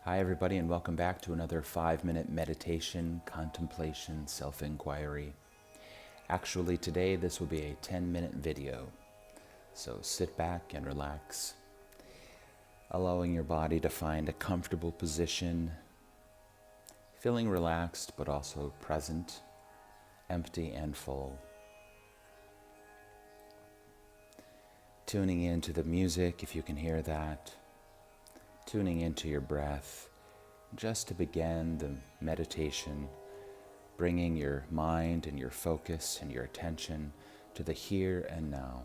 Hi, everybody, and welcome back to another 5-minute meditation, contemplation, self-inquiry. Actually, today this will be a 10-minute video, so sit back and relax, allowing your body to find a comfortable position, feeling relaxed but also present, empty and full. Tuning into the music, if you can hear that. Tuning into your breath, just to begin the meditation, bringing your mind and your focus and your attention to the here and now.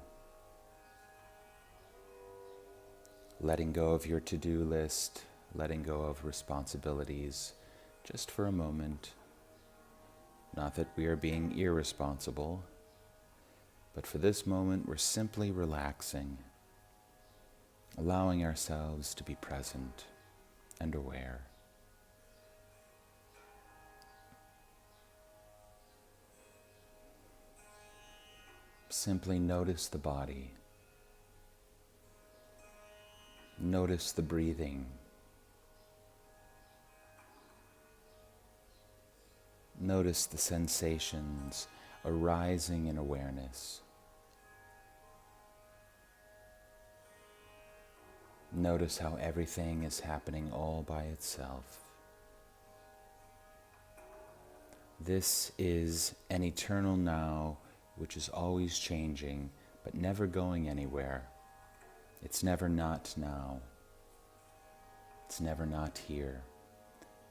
Letting go of your to-do list, letting go of responsibilities, just for a moment. Not that we are being irresponsible, but for this moment we're simply relaxing, allowing ourselves to be present and aware. Simply notice the body. Notice the breathing. Notice the sensations arising in awareness. Notice how everything is happening all by itself. This is an eternal now, which is always changing, but never going anywhere. It's never not now. It's never not here.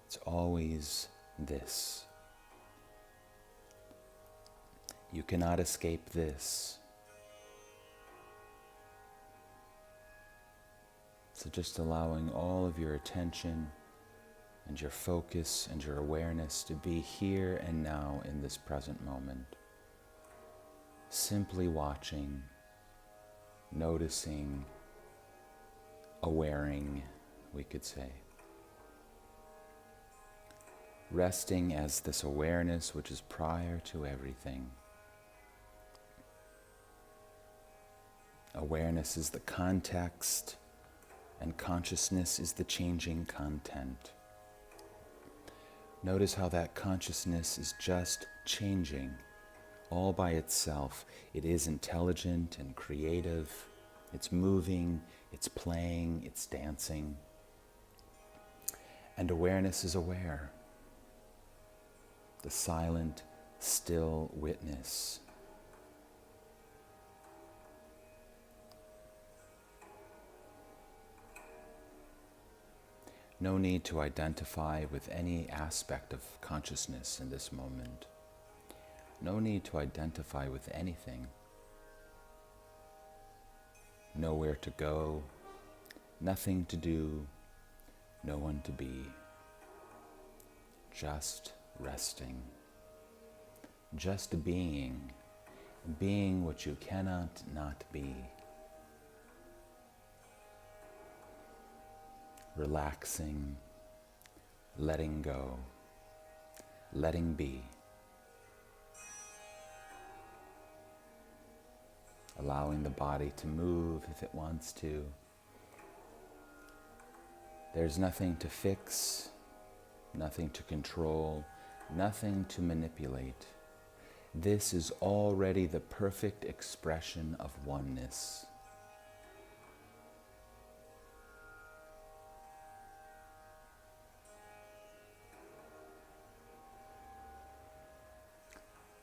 It's always this. You cannot escape this. So just allowing all of your attention and your focus and your awareness to be here and now in this present moment. Simply watching, noticing, awareing, we could say. Resting as this awareness which is prior to everything. Awareness is the context, and consciousness is the changing content. Notice how that consciousness is just changing all by itself. It is intelligent and creative. It's moving, it's playing, it's dancing. And awareness is aware. The silent, still witness. No need to identify with any aspect of consciousness in this moment. No need to identify with anything. Nowhere to go, nothing to do, no one to be. Just resting. Just being. Being what you cannot not be. Relaxing, letting go, letting be. Allowing the body to move if it wants to. There's nothing to fix, nothing to control, nothing to manipulate. This is already the perfect expression of oneness.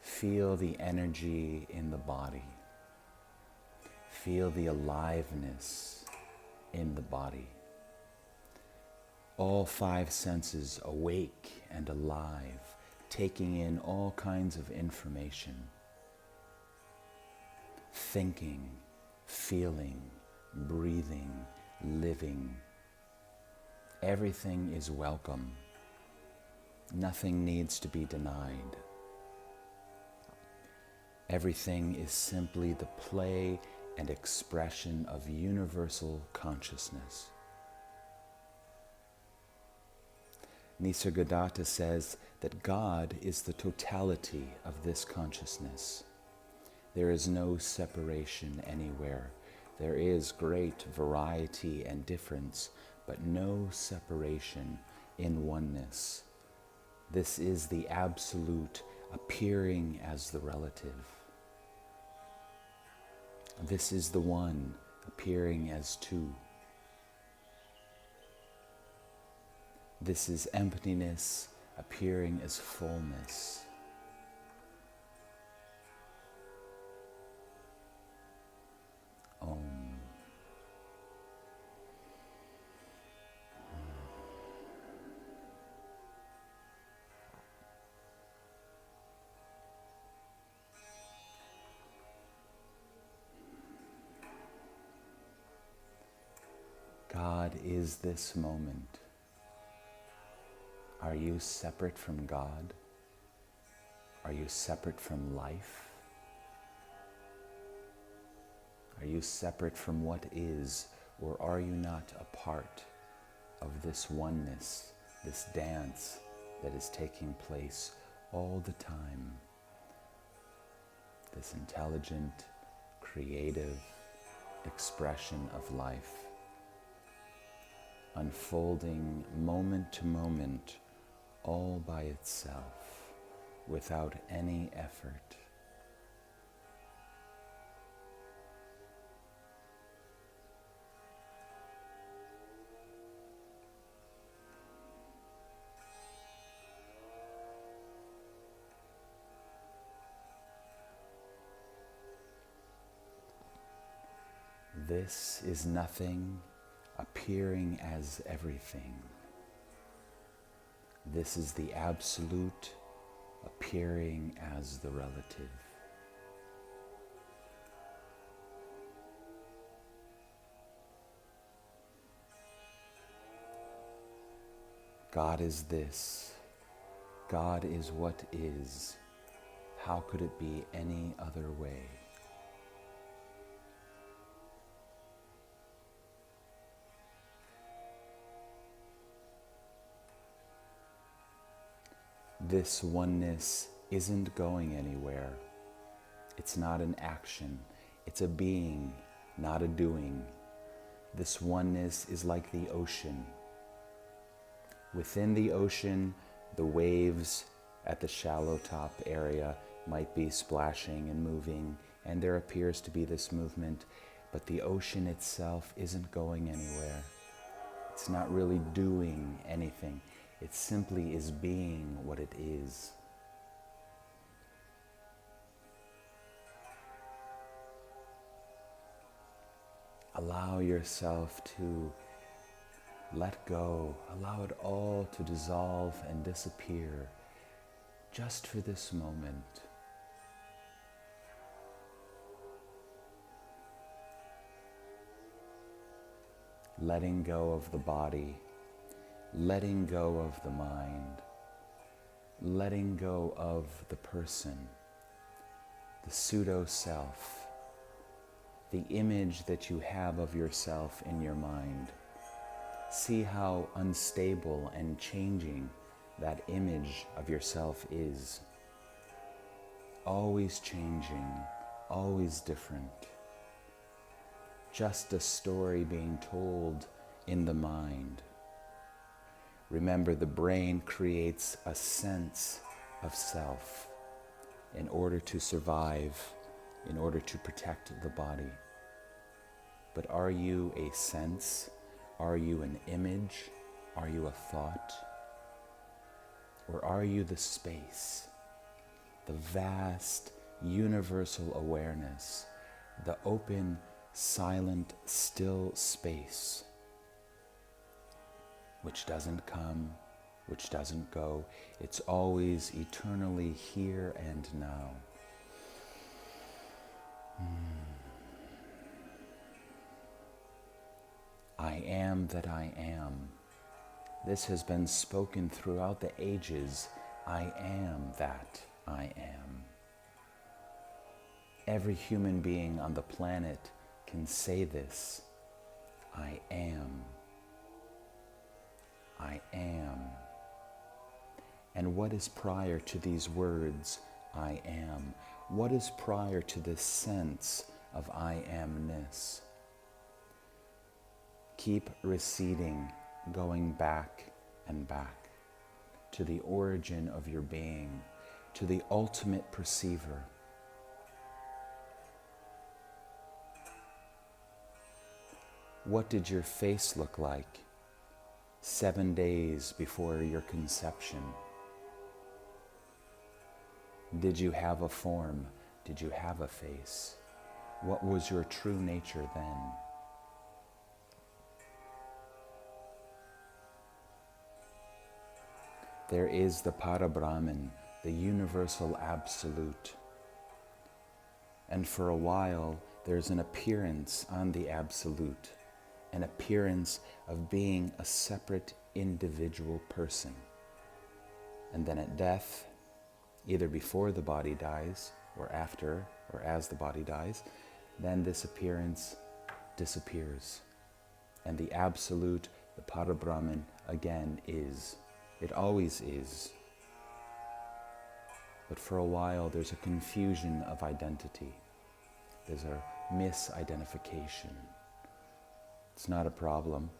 Feel the energy in the body. Feel the aliveness in the body. All 5 senses awake and alive, taking in all kinds of information. Thinking, feeling, breathing, living. Everything is welcome. Nothing needs to be denied. Everything is simply the play and expression of universal consciousness. Nisargadatta says that God is the totality of this consciousness. There is no separation anywhere. There is great variety and difference, but no separation in oneness. This is the absolute appearing as the relative. This is the one appearing as two. This is emptiness appearing as fullness. Om. God is this moment. Are you separate from God? Are you separate from life? Are you separate from what is, or are you not a part of this oneness, this dance that is taking place all the time? This intelligent, creative expression of life, unfolding moment to moment, all by itself, without any effort. This is nothing appearing as everything. This is the absolute appearing as the relative. God is this. God is what is. How could it be any other way? This oneness isn't going anywhere. It's not an action. It's a being, not a doing. This oneness is like the ocean. Within the ocean, the waves at the shallow top area might be splashing and moving, and there appears to be this movement, but the ocean itself isn't going anywhere. It's not really doing anything. It simply is being what it is. Allow yourself to let go. Allow it all to dissolve and disappear just for this moment. Letting go of the body, letting go of the mind, letting go of the person, the pseudo-self, the image that you have of yourself in your mind. See how unstable and changing that image of yourself is. Always changing, always different. Just a story being told in the mind. Remember, the brain creates a sense of self in order to survive, in order to protect the body. But are you a sense? Are you an image? Are you a thought? Or are you the space, the vast, universal awareness, the open, silent, still space, which doesn't come, which doesn't go. It's always eternally here and now. I am that I am. This has been spoken throughout the ages. I am that I am. Every human being on the planet can say this. I am. I am. And what is prior to these words, I am? What is prior to this sense of I amness? Keep receding, going back and back to the origin of your being, to the ultimate perceiver. What did your face look like 7 days before your conception? Did you have a form? Did you have a face? What was your true nature then? There is the Parabrahman, the universal absolute. And for a while, there's an appearance on the absolute, an appearance of being a separate individual person. And then at death, either before the body dies, or after, or as the body dies, then this appearance disappears. And the absolute, the Parabrahman, again is. It always is. But for a while, there's a confusion of identity. There's a misidentification. It's not a problem.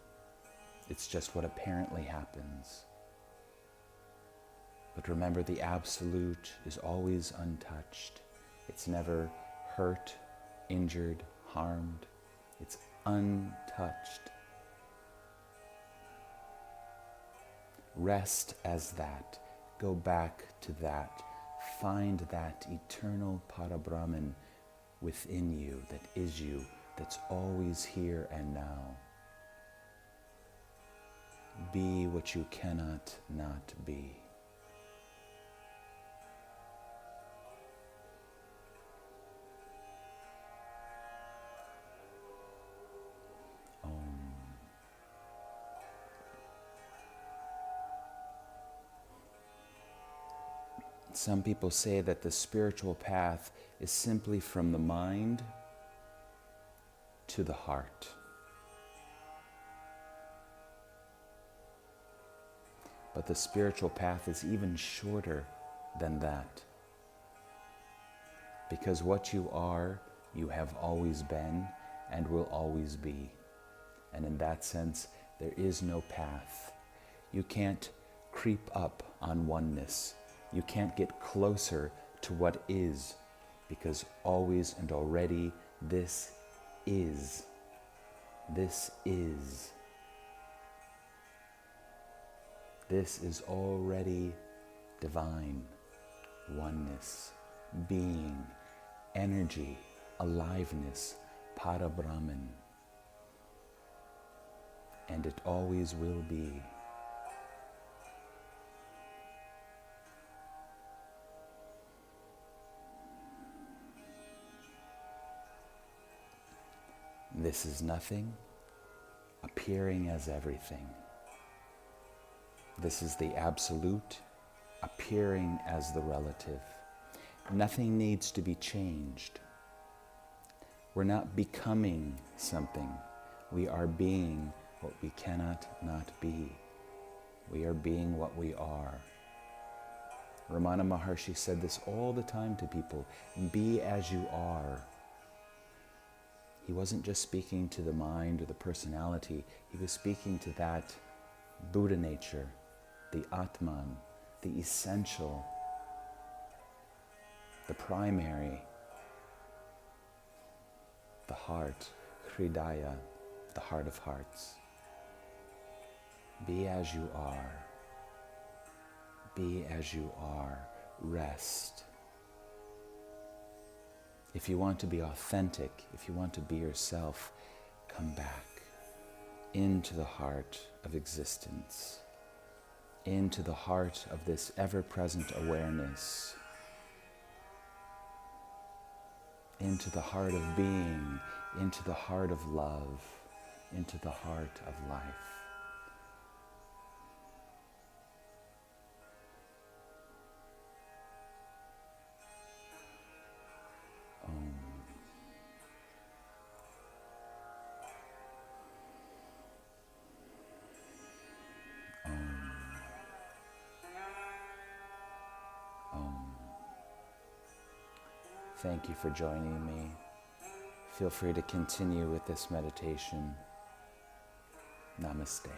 It's just what apparently happens. But remember, the absolute is always untouched. It's never hurt, injured, harmed. It's untouched. Rest as that. Go back to that. Find that eternal Parabrahman within you, that is you, that's always here and now. Be what you cannot not be. Some people say that the spiritual path is simply from the mind to the heart. But the spiritual path is even shorter than that. Because what you are, you have always been and will always be. And in that sense, there is no path. You can't creep up on oneness. You can't get closer to what is, because always and already this is. This is. This is already divine, oneness, being, energy, aliveness, Parabrahman. And it always will be. This is nothing, appearing as everything. This is the absolute, appearing as the relative. Nothing needs to be changed. We're not becoming something. We are being what we cannot not be. We are being what we are. Ramana Maharshi said this all the time to people, be as you are. He wasn't just speaking to the mind or the personality, he was speaking to that Buddha nature, the Atman, the essential, the primary, the heart, Hridaya, the heart of hearts. Be as you are. Be as you are. Rest. If you want to be authentic, if you want to be yourself, come back into the heart of existence, into the heart of this ever-present awareness, into the heart of being, into the heart of love, into the heart of life. Thank you for joining me. Feel free to continue with this meditation. Namaste.